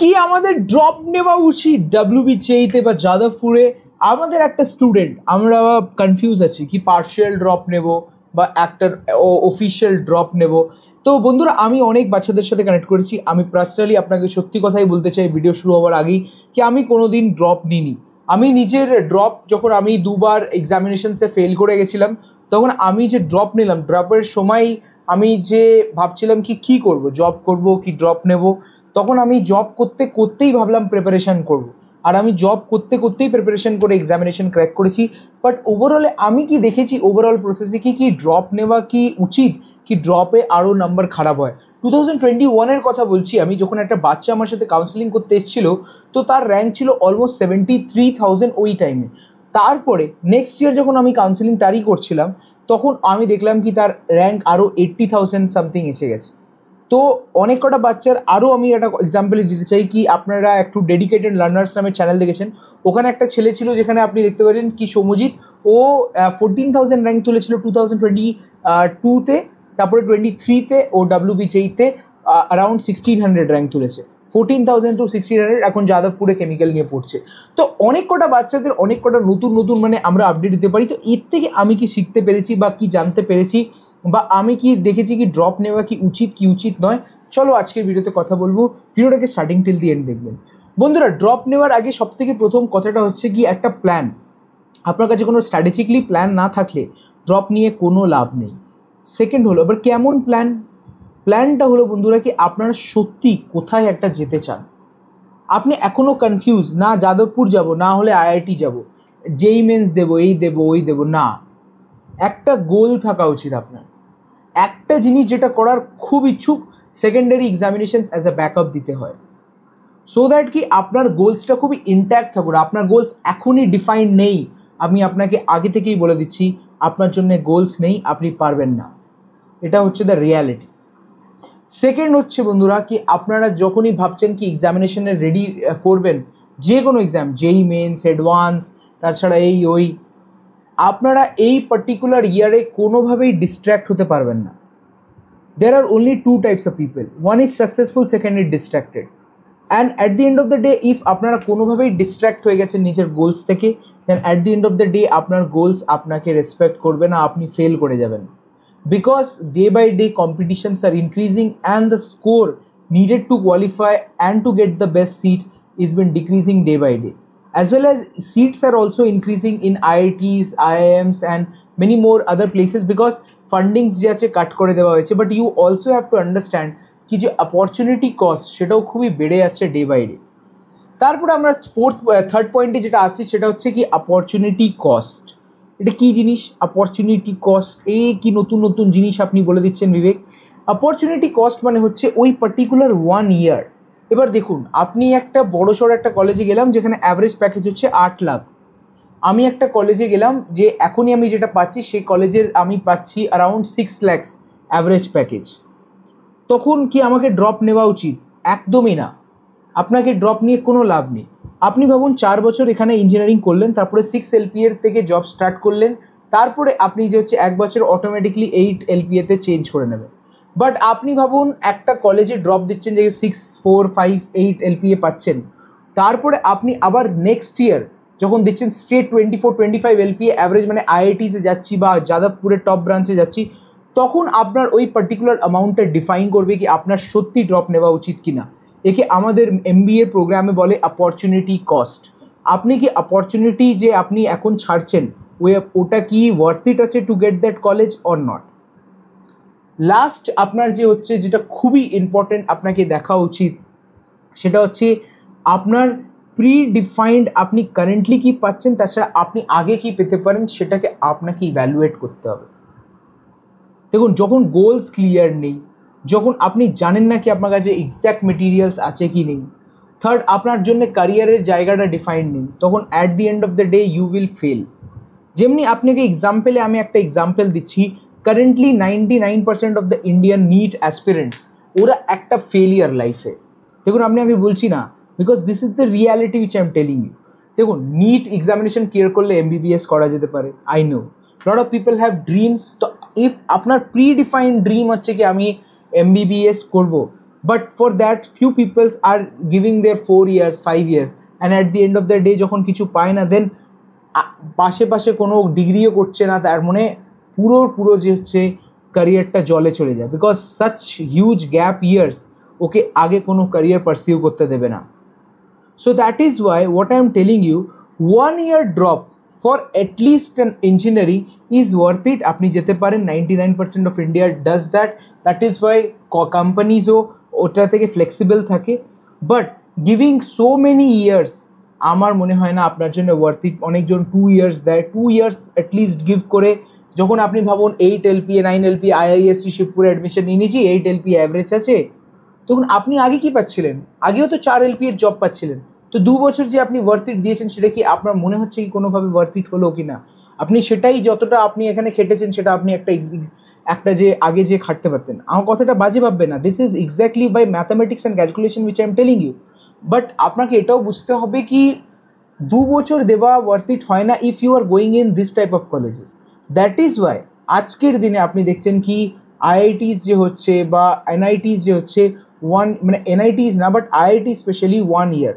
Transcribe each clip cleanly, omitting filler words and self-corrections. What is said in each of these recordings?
কি আমাদের ড্রপ নেওয়া উচিত ডাব্লিউবিসিএইতে বা যাদবপুরে? আমাদের একটা স্টুডেন্ট, আমরা কনফিউজ আছি কি পার্শিয়াল ড্রপ নেব বা একটা অফিসিয়াল ড্রপ নেব। তো বন্ধুরা, আমি অনেক বাচ্চাদের সাথে কানেক্ট করেছি। আমি পার্সোনালি আপনাকে সত্যি কথাই বলতে চাই ভিডিও শুরু হওয়ার আগেই, কি আমি কোনোদিন ড্রপ নিইনি। আমি নিজের ড্রপ, যখন আমি দুবার এক্সামিনেশনসে ফেল করে গেছিলাম, তখন আমি যে ড্রপ নিলাম, ড্রপের সময় আমি যে ভাবছিলাম কি কী করব, জব করব কি ড্রপ নেব, তখন আমি জব করতে করতেই ভাবলাম প্রিপারেশান করব। আর আমি জব করতে করতেই প্রিপারেশান করে এক্সামিনেশন ক্র্যাক করেছি। বাট ওভারঅলে আমি কি দেখেছি, ওভারঅল প্রসেসে কি ড্রপ নেওয়া কি উচিত, কি ড্রপে আরও নাম্বার খারাপ হয়। 2021-এর কথা বলছি আমি, যখন একটা বাচ্চা আমার সাথে কাউন্সেলিং করতে এসেছিল, তো তার র্যাঙ্ক ছিল অলমোস্ট 73,000 ওই টাইমে। তারপরে নেক্সট ইয়ার যখন আমি কাউন্সেলিং তারই করছিলাম, তখন আমি দেখলাম কি তার র্যাঙ্ক আরও 80,000 সামথিং এসে গেছে। তো অনেক কটা বাচ্চার আরও আমি একটা এক্সাম্পল দিতে চাই, কি আপনারা একটু ডেডিকেটেড লার্নার্স নামের চ্যানেল দেখেছেন, ওখানে একটা ছেলে ছিল যেখানে আপনি দেখতে পারেন কি সৌম্যজিৎ, ও 14,000 র্যাঙ্ক তুলেছিল 2022-তে, তারপরে 23-তে ও ডাব্লিউবিসিএইতে অ্যারাউন্ড 1,600 র্যাঙ্ক তুলেছে। 14,000 to 1,600 এখন যাদবপুরে কেমিক্যাল নিয়ে পড়ছে। তো অনেক কটা বাচ্চাদের অনেক কটা নতুন নতুন মানে আমরা আপডেট দিতে পারি। তো এর থেকে আমি কি শিখতে পেরেছি বা কি জানতে পেরেছি, বা আমি কি দেখেছি কি ড্রপ নেওয়া কি উচিত নয়, চলো আজকের ভিডিওতে কথা বলবো। ভিডিওটাকে স্টার্টিং টিল দি এন্ড দেখবেন। বন্ধুরা, ড্রপ নেওয়ার আগে সবথেকে প্রথম কথাটা হচ্ছে কি একটা প্ল্যান। আপনার কাছে কোনো স্ট্র্যাটেজিকলি প্ল্যান না থাকলে ড্রপ নিয়ে কোনো লাভ নেই। সেকেন্ড হলো, এবার কেমন প্ল্যানটা হলো বন্ধুরা কি আপনারা সত্যি কোথায় একটা যেতে চান। আপনি এখনও কনফিউজ, না যাদবপুর যাব, না হলে আইআইটি যাব, যেই মেন্স দেবো, এই দেবো ওই দেবো, না, একটা গোল থাকা উচিত আপনার। একটা জিনিস যেটা করার খুব ইচ্ছুক, secondary examination as a backup দিতে হয়, সো দ্যাট কি আপনার গোলসটা খুবই ইনট্যাক্ট থাকুক। আপনার গোলস এখনই ডিফাইন নেই, আমি আপনাকে আগে থেকেই বলে দিচ্ছি, আপনার জন্য গোলস নেই, আপনি পারবেন না। এটা হচ্ছে দ্য রিয়ালিটি। সেকেন্ড হচ্ছে বন্ধুরা কি আপনারা যখনই ভাবছেন কি এক্সামিনেশনে রেডি করবেন, যে কোনো এক্সাম, যেই মেন্স, অ্যাডভান্স, তাছাড়া এই ওই, আপনারা এই পার্টিকুলার ইয়ারে কোনোভাবেই ডিস্ট্র্যাক্ট হতে পারবেন না। There are only two types of people. One is successful, second is distracted. And at the end of the day, if আপনারা কোনোভাবেই ডিস্ট্র্যাক্ট হয়ে গেছেন নিজের গোলস থেকে, then at the end of the day আপনার গোলস আপনাকে respect করবে না, আপনি ফেল করে যাবেন। Because day by day competitions are increasing and the score needed to qualify and to get the best seat is been decreasing day by day. As well as seats are also increasing in IITs, IIMs and many more other places because ফান্ডিংস যে আছে কাট করে দেওয়া হয়েছে। But you also have to understand কি যে opportunity cost সেটাও খুবই বেড়ে যাচ্ছে ডে বাই ডে। তারপরে আমরা থার্ড পয়েন্টে যেটা আসছি সেটা হচ্ছে কি অপরচুনিটি কস্ট। এটা কী জিনিস অপরচুনিটি কস্ট? কি নতুন নতুন জিনিস আপনি বলে দিচ্ছেন বিবেক। অপরচুনিটি কস্ট মানে হচ্ছে ওই পার্টিকুলার 1 ইয়ার। এবার দেখুন, আপনি একটা বড়সড় একটা কলেজে গেলাম যেখানে অ্যাভারেজ প্যাকেজ হচ্ছে 8 লাখ। আমি একটা কলেজে গেলাম যে এখনই আমি যেটা পাচ্ছি সেই কলেজের আমি পাচ্ছি অ্যারাউন্ড 6 lakhs অ্যাভারেজ প্যাকেজ। তখন কি আমাকে ড্রপ নেওয়া উচিত? একদমই না। আপনাকে ড্রপ নিয়ে কোনো লাভ নেই। আপনি ভাবুন 4 বছর এখানে ইঞ্জিনিয়ারিং করলেন, তারপরে 6 LPA থেকে জব স্টার্ট করলেন, তারপরে আপনি যে হচ্ছে 1 বছর অটোমেটিকলি 8 LPA-তে চেঞ্জ করে নেবেন। বাট আপনি ভাবুন একটা কলেজে ড্রপ দিচ্ছেন যে 6, 4, 5, 8 LPA পাচ্ছেন, তারপরে আপনি আবার নেক্সট ইয়ার যখন দিচ্ছেন স্ট্রেট 24-25 LPA অ্যাভারেজ, মানে আইআইটিসে যাচ্ছি বা যাদবপুরের টপ ব্রাঞ্চে যাচ্ছি, তখন আপনার ওই পার্টিকুলার অ্যামাউন্টটা ডিফাইন করবে কি আপনার সত্যি ড্রপ নেওয়া উচিত কি না। একে আমাদের MBA প্রোগ্রামে বলে অপরচুনিটি কস্ট। আপনি কি অপরচুনিটি যে আপনি এখন ছাড়ছেন ওটা কি ওয়ার্থ ইট আছে to get that college or not. Last আপনার যে হচ্ছে যেটা খুবই ইম্পর্টেন্ট আপনাকে দেখা উচিত, সেটা হচ্ছে আপনার প্রি ডিফাইন্ড আপনি কারেন্টলি কী পাচ্ছেন, তাছাড়া আপনি আগে কি পেতে পারেন সেটাকে আপনাকে ইভ্যালুয়েট করতে হবে। দেখুন, যখন গোলস ক্লিয়ার নেই, যখন আপনি জানেন না কি আপনার কাছে এক্স্যাক্ট মেটেরিয়ালস আছে কি নেই, থার্ড আপনার জন্য ক্যারিয়ারের জায়গাটা ডিফাইন্ড নেই, তখন at the end of the day you will fail. যেমনি আপনাকে এক্সাম্পলে আমি একটা এক্সাম্পল দিচ্ছি, currently 99% of the Indian NEET aspirants ওরা একটা ফেলিয়ার লাইফে। দেখুন, আমি বলছি না, because this is the reality which I am telling you. দেখুন, নিট এক্সামিনেশন ক্লিয়ার করলে MBBS করা যেতে পারে, I know lot of people have dreams. তো ইফ আপনার প্রি ডিফাইন্ড ড্রিম হচ্ছে কি আমি MBBS করব, but for that few peoples are giving their 4 years 5 years and at the end of the day যখন কিছু পায় না দেন পাশে পাশে কোনো ডিগ্রিও করছে না, তার মানে পুরো যে হচ্ছে ক্যারিয়ারটা জলে চলে যায়, because such huge gap years okay আগে কোনো ক্যারিয়ার পারসিউ করতে দেবে না। So that is why what I am telling you, 1 year drop for at least an engineering is worth it. আপনি যেতে পারেন, 99% of India does that. That is why companies ওটা থেকে ফ্লেক্সিবল থাকে, but giving so many years আমার মনে হয় না আপনার জন্য ওয়ার্থ ইট। অনেকজন 2 years দেয়, 2 years অ্যাটলিস্ট গিভ করে যখন আপনি ভাবুন 8 LPA 9 LPA IIST শিবপুরে অ্যাডমিশন নিয়ে নিয়েছি, 8 LPA অ্যাভারেজ আছে, তখন আপনি আগে কি পাচ্ছিলেন? আগেও তো 4 LPA জব পাচ্ছিলেন। তো 2 বছর যে আপনি ওয়ার্থ ইট দিয়েছেন সেটা কি আপনার মনে হচ্ছে কি কোনোভাবে ওয়ার্থ ইট হলো কি না? আপনি সেটাই যতটা আপনি এখানে খেটেছেন সেটা আপনি একটা যে আগে যে খাটতে পারতেন। আমার কথাটা বাজে ভাববে না, this is exactly by mathematics and calculation which I am telling you. But আপনাকে এটাও বুঝতে হবে কি 2 বছর দেওয়া ওয়ার্থ ইট হয় না if you are going in this type of colleges. That is why আজকের দিনে আপনি দেখছেন কি IITs যে হচ্ছে বা NITs যে হচ্ছে মানে NITs না but IIT specially 1 year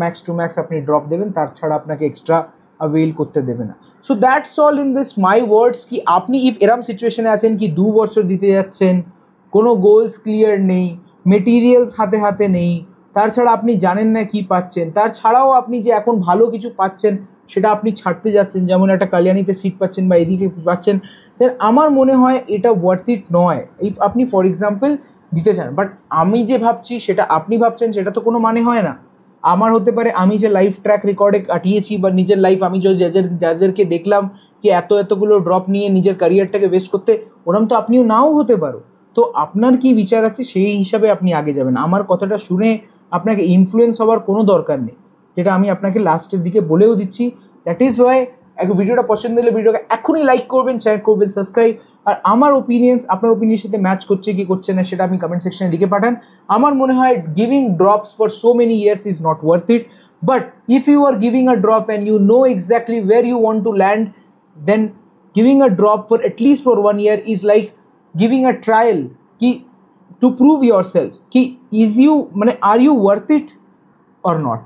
max to max আপনি ড্রপ দেবেন, তার ছাড়া আপনাকে এক্সট্রা অ্যাভেল করতে দেবে না। So that's all in this my words কি আপনি ইফ এরম সিচুয়েশনে আছেন কি 2 বছর দিতে যাচ্ছেন, কোনো গোলস ক্লিয়ার নেই, মেটেরিয়ালস হাতে হাতে নেই, তার ছাড়া আপনি জানেন না কি পাচ্ছেন, তার ছাড়াও আপনি যে এখন ভালো কিছু পাচ্ছেন সেটা আপনি ছাড়তে যাচ্ছেন, যেমন একটা কালিয়ানিতে সিট পাচ্ছেন বা এদিকে পাচ্ছেন, দেন আমার মনে হয় এটা ওয়ার্থ ইট নয়। ইফ আপনি ফর এক্সাম্পল দিতে চান, বাট আমি যে ভাবছি সেটা আপনি ভাবছেন সেটা তো কোনো মানে হয় না। আমার হতে পারে আমি যে লাইফ ট্র্যাক রেকর্ডে কাটিয়েছি বা নিজের লাইফ আমি যাদেরকে দেখলাম কি এতগুলো ড্রপ নিয়ে নিজের ক্যারিয়ারটাকে ওয়েস্ট করতে, ওরম তো আপনিও নাও হতে পারো। তো আপনার কি বিচার আছে সেই হিসাবে আপনি আগে যাবেন। আমার কথাটা শুনে আপনাকে ইনফ্লুয়েন্স হওয়ার কোনো দরকার নেই, যেটা আমি আপনাকে লাস্টের দিকে বলেও দিচ্ছি। দ্যাট ইজ ওয়াই ভিডিওটা পছন্দ হলে ভিডিওকে এখনই লাইক করবেন, শেয়ার করবেন, সাবস্ক্রাইব। আর আমার ওপিনিয়ন্স আপনার ওপিনিয়নের সাথে ম্যাচ করছে কি করছে না সেটা আপনি কমেন্ট সেকশনে লিখে পাঠান। আমার মনে হয় giving drops for so many years is not worth it, but if you are giving a drop and you know exactly where you want to land, then giving a drop for at least for 1 year is like giving a trial ki to prove yourself ki is you mane are you worth it or not.